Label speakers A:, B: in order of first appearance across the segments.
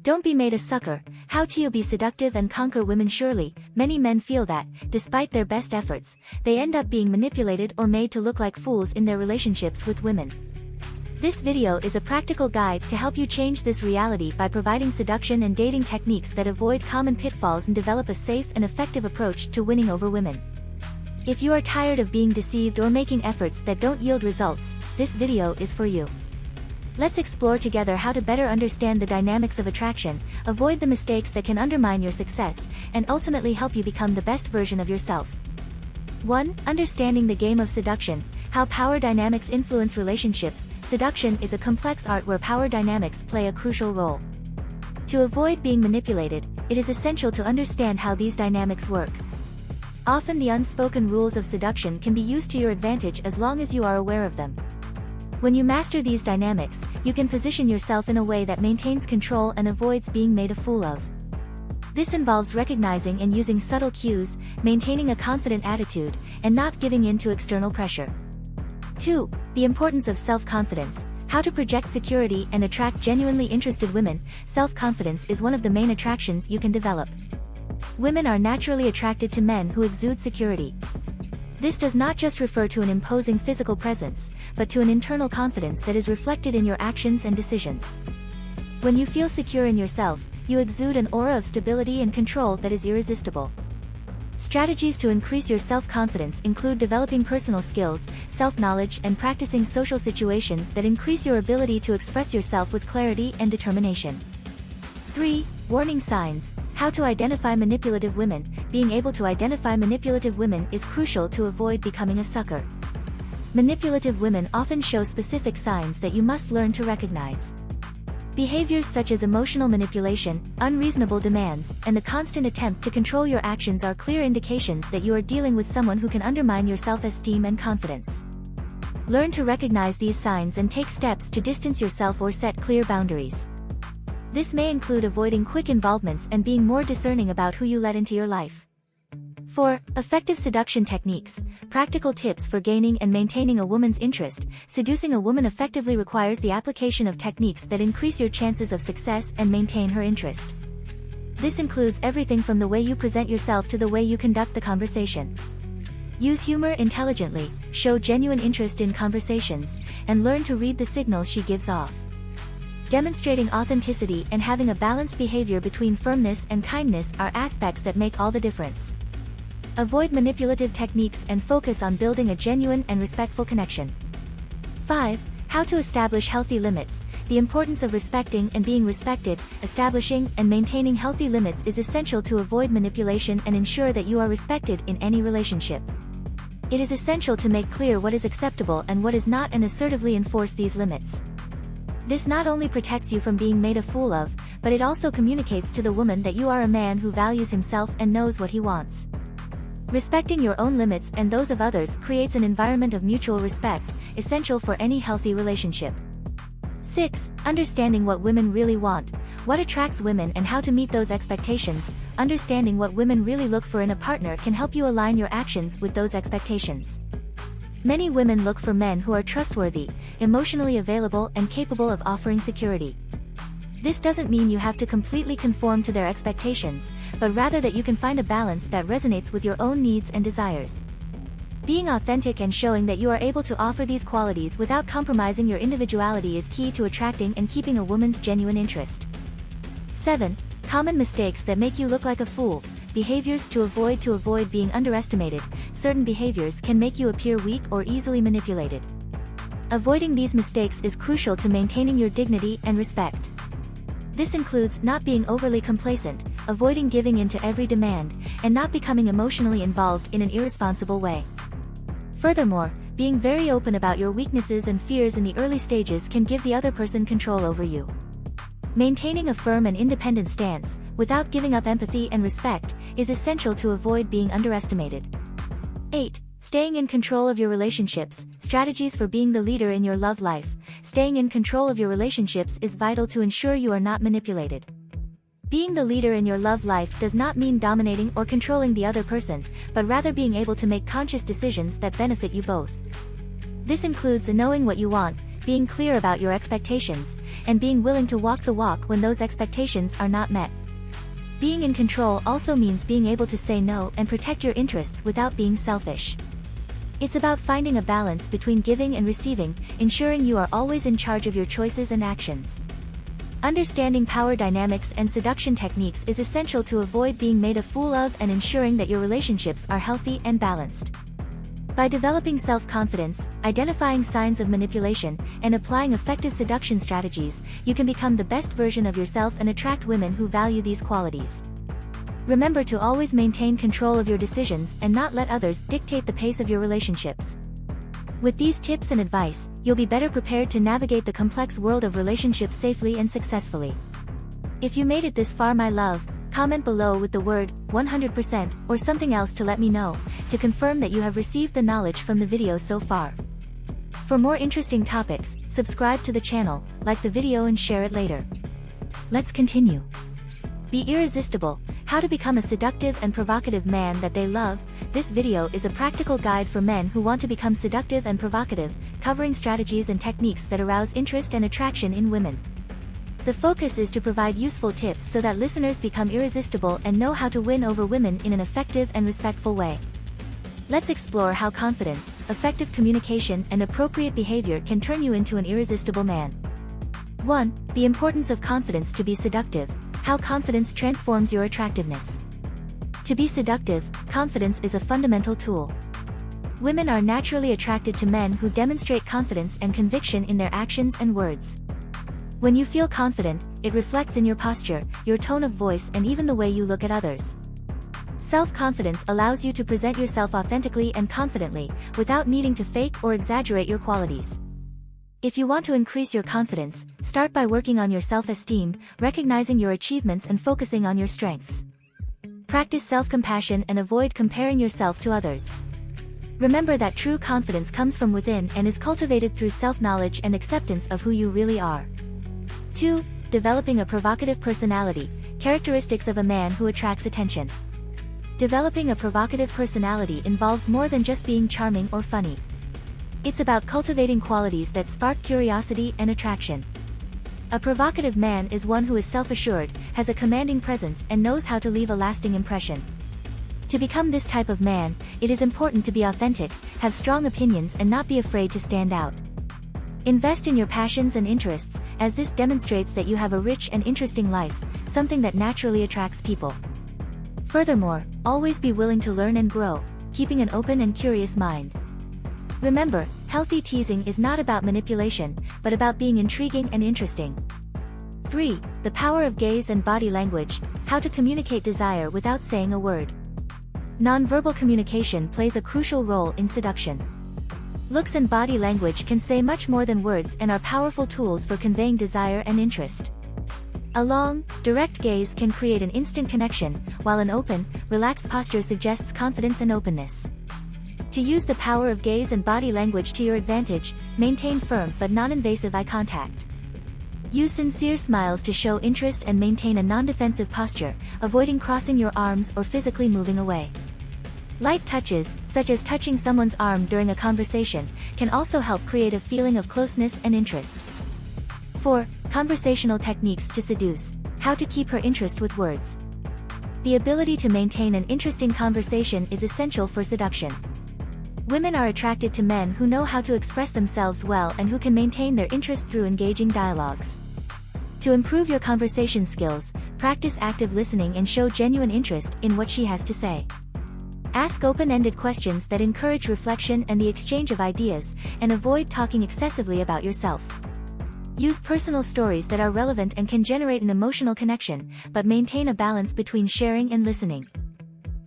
A: Don't be made a sucker. How to be seductive and conquer women. Surely, many men feel that, despite their best efforts, they end up being manipulated or made to look like fools in their relationships with women. This video is a practical guide to help you change this reality by providing seduction and dating techniques that avoid common pitfalls and develop a safe and effective approach to winning over women. If you are tired of being deceived or making efforts that don't yield results, this video is for you. Let's explore together how to better understand the dynamics of attraction, avoid the mistakes that can undermine your success, and ultimately help you become the best version of yourself. 1. Understanding the game of seduction. How power dynamics influence relationships. Seduction is a complex art where power dynamics play a crucial role. To avoid being manipulated, it is essential to understand how these dynamics work. Often the unspoken rules of seduction can be used to your advantage as long as you are aware of them. When you master these dynamics, you can position yourself in a way that maintains control and avoids being made a fool of. This involves recognizing and using subtle cues, maintaining a confident attitude, and not giving in to external pressure. 2. The importance of self-confidence. How to project security and attract genuinely interested women. Self-confidence is one of the main attractions you can develop. Women are naturally attracted to men who exude security. This does not just refer to an imposing physical presence, but to an internal confidence that is reflected in your actions and decisions. When you feel secure in yourself, you exude an aura of stability and control that is irresistible. Strategies to increase your self-confidence include developing personal skills, self-knowledge, and practicing social situations that increase your ability to express yourself with clarity and determination. 3. Warning signs. How to identify manipulative women. Being able to identify manipulative women is crucial to avoid becoming a sucker. Manipulative women often show specific signs that you must learn to recognize. Behaviors such as emotional manipulation, unreasonable demands, and the constant attempt to control your actions are clear indications that you are dealing with someone who can undermine your self-esteem and confidence. Learn to recognize these signs and take steps to distance yourself or set clear boundaries. This may include avoiding quick involvements and being more discerning about who you let into your life. 4. Effective seduction techniques. Practical tips for gaining and maintaining a woman's interest. Seducing a woman effectively requires the application of techniques that increase your chances of success and maintain her interest. This includes everything from the way you present yourself to the way you conduct the conversation. Use humor intelligently, show genuine interest in conversations, and learn to read the signals she gives off. Demonstrating authenticity and having a balanced behavior between firmness and kindness are aspects that make all the difference. Avoid manipulative techniques and focus on building a genuine and respectful connection. 5. How to establish healthy limits. The importance of respecting and being respected. Establishing and maintaining healthy limits is essential to avoid manipulation and ensure that you are respected in any relationship. It is essential to make clear what is acceptable and what is not and assertively enforce these limits. This not only protects you from being made a fool of, but it also communicates to the woman that you are a man who values himself and knows what he wants. Respecting your own limits and those of others creates an environment of mutual respect, essential for any healthy relationship. 6. Understanding what women really want. What attracts women and how to meet those expectations. Understanding what women really look for in a partner can help you align your actions with those expectations. Many women look for men who are trustworthy, emotionally available, and capable of offering security. This doesn't mean you have to completely conform to their expectations, but rather that you can find a balance that resonates with your own needs and desires. Being authentic and showing that you are able to offer these qualities without compromising your individuality is key to attracting and keeping a woman's genuine interest. 7. Common mistakes that make you look like a fool. Behaviors to avoid being underestimated. Certain behaviors can make you appear weak or easily manipulated. Avoiding these mistakes is crucial to maintaining your dignity and respect. This includes not being overly complacent, avoiding giving in to every demand, and not becoming emotionally involved in an irresponsible way. Furthermore, being very open about your weaknesses and fears in the early stages can give the other person control over you. Maintaining a firm and independent stance, without giving up empathy and respect, is essential to avoid being underestimated. 8. Staying in control of your relationships. Strategies for being the leader in your love life. Staying in control of your relationships is vital to ensure you are not manipulated. Being the leader in your love life does not mean dominating or controlling the other person, but rather being able to make conscious decisions that benefit you both. This includes knowing what you want, being clear about your expectations, and being willing to walk the walk when those expectations are not met. Being in control also means being able to say no and protect your interests without being selfish. It's about finding a balance between giving and receiving, ensuring you are always in charge of your choices and actions. Understanding power dynamics and seduction techniques is essential to avoid being made a fool of and ensuring that your relationships are healthy and balanced. By developing self-confidence, identifying signs of manipulation, and applying effective seduction strategies, you can become the best version of yourself and attract women who value these qualities. Remember to always maintain control of your decisions and not let others dictate the pace of your relationships. With these tips and advice, you'll be better prepared to navigate the complex world of relationships safely and successfully. If you made it this far, my love, comment below with the word 100% or something else to let me know, to confirm that you have received the knowledge from the video so far. For more interesting topics, subscribe to the channel, like the video and share it later. Let's continue. Be irresistible. How to become a seductive and provocative man that they love. This video is a practical guide for men who want to become seductive and provocative, covering strategies and techniques that arouse interest and attraction in women. The focus is to provide useful tips so that listeners become irresistible and know how to win over women in an effective and respectful way. Let's explore how confidence, effective communication, and appropriate behavior can turn you into an irresistible man. 1. The importance of confidence to be seductive. How confidence transforms your attractiveness. To be seductive, confidence is a fundamental tool. Women are naturally attracted to men who demonstrate confidence and conviction in their actions and words. When you feel confident, it reflects in your posture, your tone of voice, and even the way you look at others. Self-confidence allows you to present yourself authentically and confidently, without needing to fake or exaggerate your qualities. If you want to increase your confidence, start by working on your self-esteem, recognizing your achievements and focusing on your strengths. Practice self-compassion and avoid comparing yourself to others. Remember that true confidence comes from within and is cultivated through self-knowledge and acceptance of who you really are. 2. Developing a provocative personality. Characteristics of a man who attracts attention. Developing a provocative personality involves more than just being charming or funny. It's about cultivating qualities that spark curiosity and attraction. A provocative man is one who is self-assured, has a commanding presence, and knows how to leave a lasting impression. To become this type of man, it is important to be authentic, have strong opinions, and not be afraid to stand out. Invest in your passions and interests, as this demonstrates that you have a rich and interesting life, something that naturally attracts people. Furthermore, always be willing to learn and grow, keeping an open and curious mind. Remember, healthy teasing is not about manipulation, but about being intriguing and interesting. 3. The power of gaze and body language. How to communicate desire without saying a word. Nonverbal communication plays a crucial role in seduction. Looks and body language can say much more than words and are powerful tools for conveying desire and interest. A long, direct gaze can create an instant connection, while an open, relaxed posture suggests confidence and openness. To use the power of gaze and body language to your advantage, maintain firm but non-invasive eye contact. Use sincere smiles to show interest and maintain a non-defensive posture, avoiding crossing your arms or physically moving away. Light touches, such as touching someone's arm during a conversation, can also help create a feeling of closeness and interest. 4. Conversational techniques to seduce. How to keep her interest with words. The ability to maintain an interesting conversation is essential for seduction. Women are attracted to men who know how to express themselves well and who can maintain their interest through engaging dialogues. To improve your conversation skills, practice active listening and show genuine interest in what she has to say. Ask open-ended questions that encourage reflection and the exchange of ideas, and avoid talking excessively about yourself. Use personal stories that are relevant and can generate an emotional connection, but maintain a balance between sharing and listening.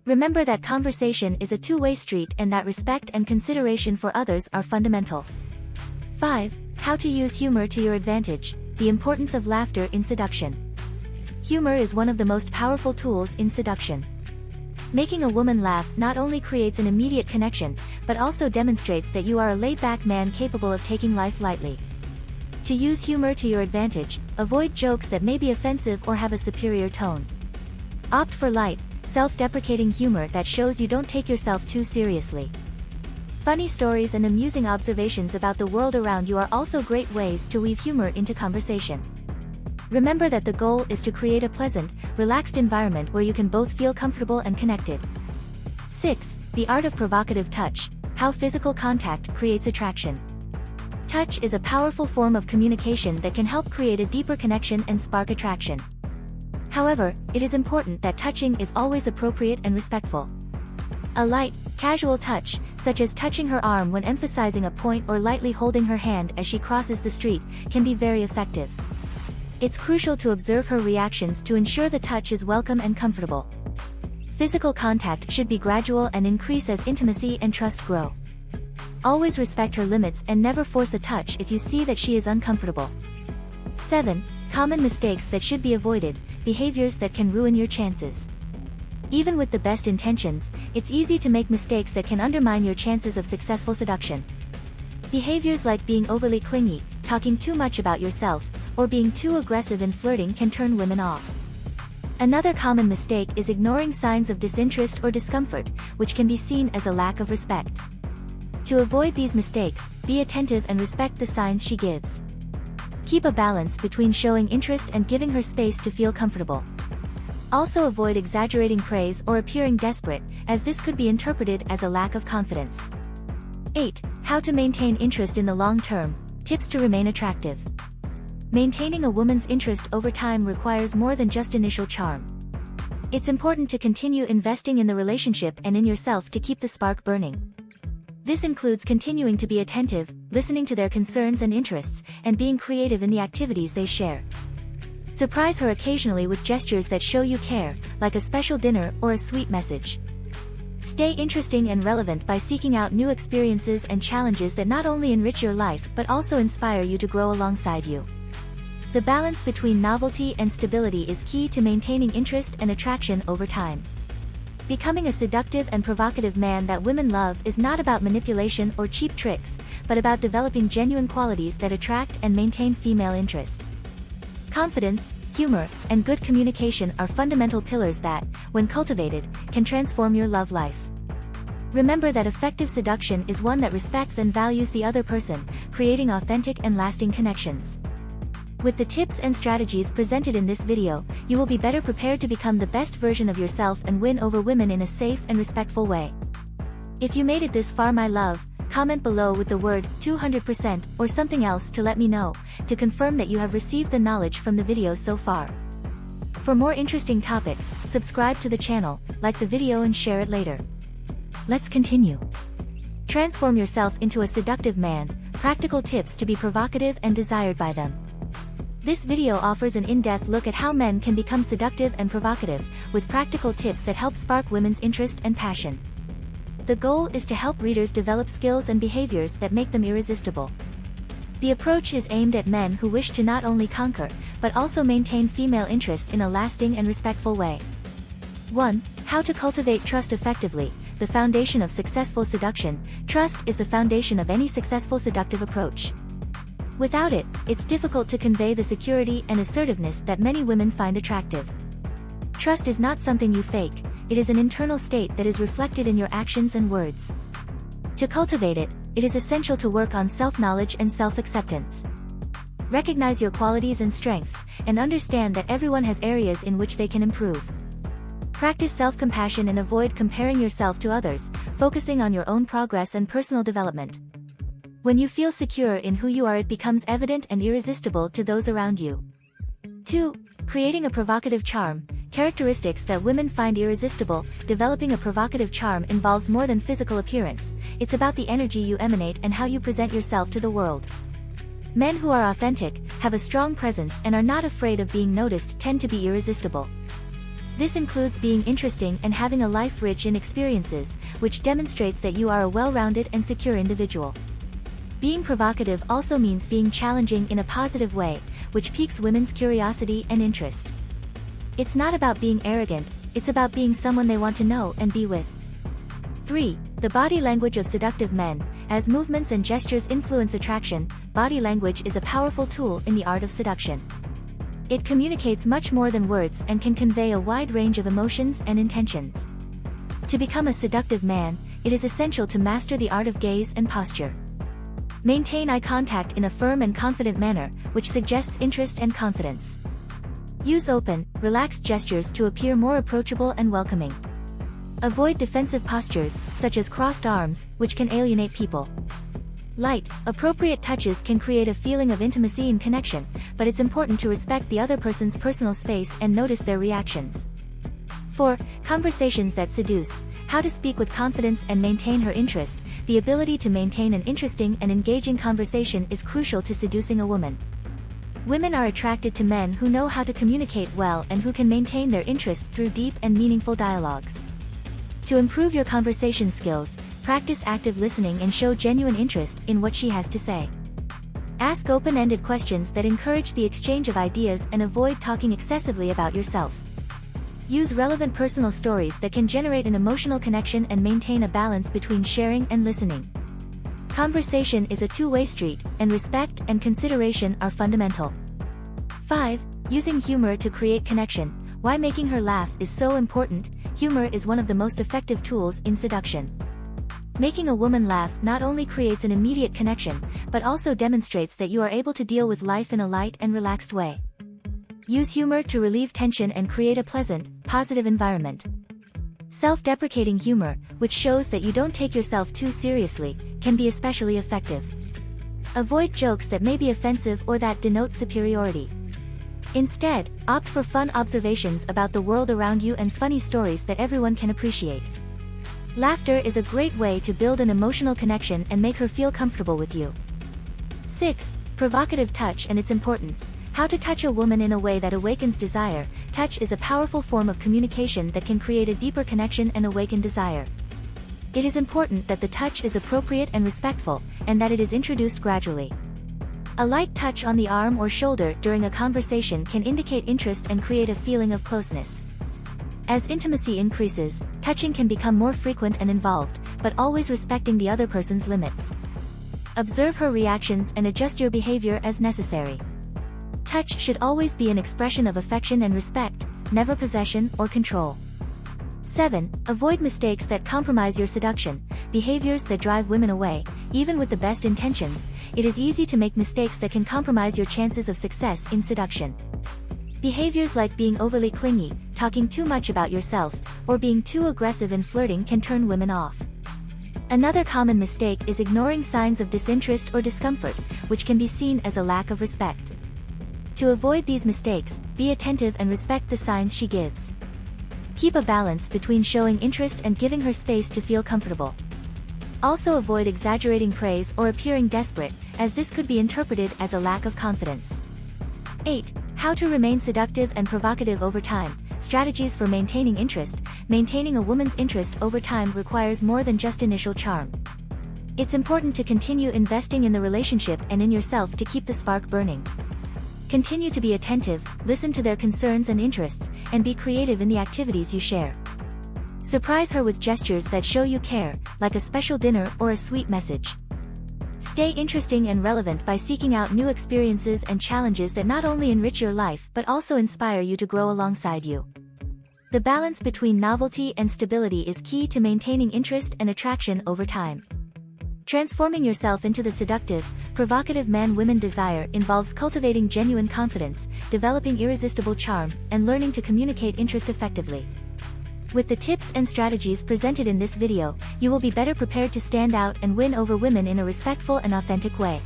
A: Remember that conversation is a two-way street and that respect and consideration for others are fundamental. 5. How to use humor to your advantage. The importance of laughter in seduction. Humor is one of the most powerful tools in seduction. Making a woman laugh not only creates an immediate connection, but also demonstrates that you are a laid-back man capable of taking life lightly. To use humor to your advantage, avoid jokes that may be offensive or have a superior tone. Opt for light, self-deprecating humor that shows you don't take yourself too seriously. Funny stories and amusing observations about the world around you are also great ways to weave humor into conversation. Remember that the goal is to create a pleasant, relaxed environment where you can both feel comfortable and connected. 6. The art of provocative touch. How physical contact creates attraction. Touch is a powerful form of communication that can help create a deeper connection and spark attraction. However, it is important that touching is always appropriate and respectful. A light, casual touch, such as touching her arm when emphasizing a point or lightly holding her hand as she crosses the street, can be very effective. It's crucial to observe her reactions to ensure the touch is welcome and comfortable. Physical contact should be gradual and increase as intimacy and trust grow. Always respect her limits and never force a touch if you see that she is uncomfortable. 7. Common mistakes that should be avoided, behaviors that can ruin your chances. Even with the best intentions, it's easy to make mistakes that can undermine your chances of successful seduction. Behaviors like being overly clingy, talking too much about yourself, or being too aggressive in flirting can turn women off. Another common mistake is ignoring signs of disinterest or discomfort, which can be seen as a lack of respect. To avoid these mistakes, be attentive and respect the signs she gives. Keep a balance between showing interest and giving her space to feel comfortable. Also avoid exaggerating praise or appearing desperate, as this could be interpreted as a lack of confidence. 8. How to maintain interest in the long term. Tips to remain attractive. Maintaining a woman's interest over time requires more than just initial charm. It's important to continue investing in the relationship and in yourself to keep the spark burning. This includes continuing to be attentive, listening to their concerns and interests, and being creative in the activities they share. Surprise her occasionally with gestures that show you care, like a special dinner or a sweet message. Stay interesting and relevant by seeking out new experiences and challenges that not only enrich your life but also inspire you to grow alongside you. The balance between novelty and stability is key to maintaining interest and attraction over time. Becoming a seductive and provocative man that women love is not about manipulation or cheap tricks, but about developing genuine qualities that attract and maintain female interest. Confidence, humor, and good communication are fundamental pillars that, when cultivated, can transform your love life. Remember that effective seduction is one that respects and values the other person, creating authentic and lasting connections. With the tips and strategies presented in this video, you will be better prepared to become the best version of yourself and win over women in a safe and respectful way. If you made it this far, my love, comment below with the word 200% or something else to let me know, to confirm that you have received the knowledge from the video so far. For more interesting topics, subscribe to the channel, like the video and share it later. Let's continue. Transform yourself into a seductive man, practical tips to be provocative and desired by them. This video offers an in-depth look at how men can become seductive and provocative, with practical tips that help spark women's interest and passion. The goal is to help readers develop skills and behaviors that make them irresistible. The approach is aimed at men who wish to not only conquer, but also maintain female interest in a lasting and respectful way. 1. How to cultivate trust effectively. The foundation of successful seduction. Trust is the foundation of any successful seductive approach. Without it, it's difficult to convey the security and assertiveness that many women find attractive. Trust is not something you fake, it is an internal state that is reflected in your actions and words. To cultivate it, it is essential to work on self-knowledge and self-acceptance. Recognize your qualities and strengths, and understand that everyone has areas in which they can improve. Practice self-compassion and avoid comparing yourself to others, focusing on your own progress and personal development. When you feel secure in who you are, it becomes evident and irresistible to those around you. 2. Creating a provocative charm. Characteristics that women find irresistible. Developing a provocative charm involves more than physical appearance, it's about the energy you emanate and how you present yourself to the world. Men who are authentic, have a strong presence and are not afraid of being noticed tend to be irresistible. This includes being interesting and having a life rich in experiences, which demonstrates that you are a well-rounded and secure individual. Being provocative also means being challenging in a positive way, which piques women's curiosity and interest. It's not about being arrogant, it's about being someone they want to know and be with. 3. The body language of seductive men. As movements and gestures influence attraction, body language is a powerful tool in the art of seduction. It communicates much more than words and can convey a wide range of emotions and intentions. To become a seductive man, it is essential to master the art of gaze and posture. Maintain eye contact in a firm and confident manner, which suggests interest and confidence. Use open, relaxed gestures to appear more approachable and welcoming. Avoid defensive postures, such as crossed arms, which can alienate people. Light, appropriate touches can create a feeling of intimacy and connection, but it's important to respect the other person's personal space and notice their reactions. 4. Conversations that seduce. How to speak with confidence and maintain her interest. The ability to maintain an interesting and engaging conversation is crucial to seducing a woman. Women are attracted to men who know how to communicate well and who can maintain their interest through deep and meaningful dialogues. To improve your conversation skills, practice active listening and show genuine interest in what she has to say. Ask open-ended questions that encourage the exchange of ideas and avoid talking excessively about yourself. Use relevant personal stories that can generate an emotional connection and maintain a balance between sharing and listening. Conversation is a two-way street, and respect and consideration are fundamental. 5. Using humor to create connection. Why making her laugh is so important. Humor is one of the most effective tools in seduction. Making a woman laugh not only creates an immediate connection, but also demonstrates that you are able to deal with life in a light and relaxed way. Use humor to relieve tension and create a pleasant, positive environment. Self-deprecating humor, which shows that you don't take yourself too seriously, can be especially effective. Avoid jokes that may be offensive or that denote superiority. Instead, opt for fun observations about the world around you and funny stories that everyone can appreciate. Laughter is a great way to build an emotional connection and make her feel comfortable with you. 6. Provocative touch and its importance. How to touch a woman in a way that awakens desire. Touch is a powerful form of communication that can create a deeper connection and awaken desire. It is important that the touch is appropriate and respectful, and that it is introduced gradually. A light touch on the arm or shoulder during a conversation can indicate interest and create a feeling of closeness. As intimacy increases, touching can become more frequent and involved, but always respecting the other person's limits. Observe her reactions and adjust your behavior as necessary. Touch should always be an expression of affection and respect, never possession or control. 7. Avoid mistakes that compromise your seduction. Behaviors that drive women away. Even with the best intentions, it is easy to make mistakes that can compromise your chances of success in seduction. Behaviors like being overly clingy, talking too much about yourself, or being too aggressive in flirting can turn women off. Another common mistake is ignoring signs of disinterest or discomfort, which can be seen as a lack of respect. To avoid these mistakes, be attentive and respect the signs she gives. Keep a balance between showing interest and giving her space to feel comfortable. Also avoid exaggerating praise or appearing desperate, as this could be interpreted as a lack of confidence. 8. How to remain seductive and provocative over time. Strategies for maintaining interest. Maintaining a woman's interest over time requires more than just initial charm. It's important to continue investing in the relationship and in yourself to keep the spark burning. Continue to be attentive, listen to their concerns and interests, and be creative in the activities you share. Surprise her with gestures that show you care, like a special dinner or a sweet message. Stay interesting and relevant by seeking out new experiences and challenges that not only enrich your life but also inspire you to grow alongside you. The balance between novelty and stability is key to maintaining interest and attraction over time. Transforming yourself into the seductive, provocative man women desire involves cultivating genuine confidence, developing irresistible charm, and learning to communicate interest effectively. With the tips and strategies presented in this video, you will be better prepared to stand out and win over women in a respectful and authentic way.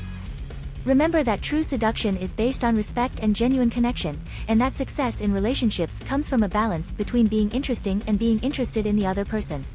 A: Remember that true seduction is based on respect and genuine connection, and that success in relationships comes from a balance between being interesting and being interested in the other person.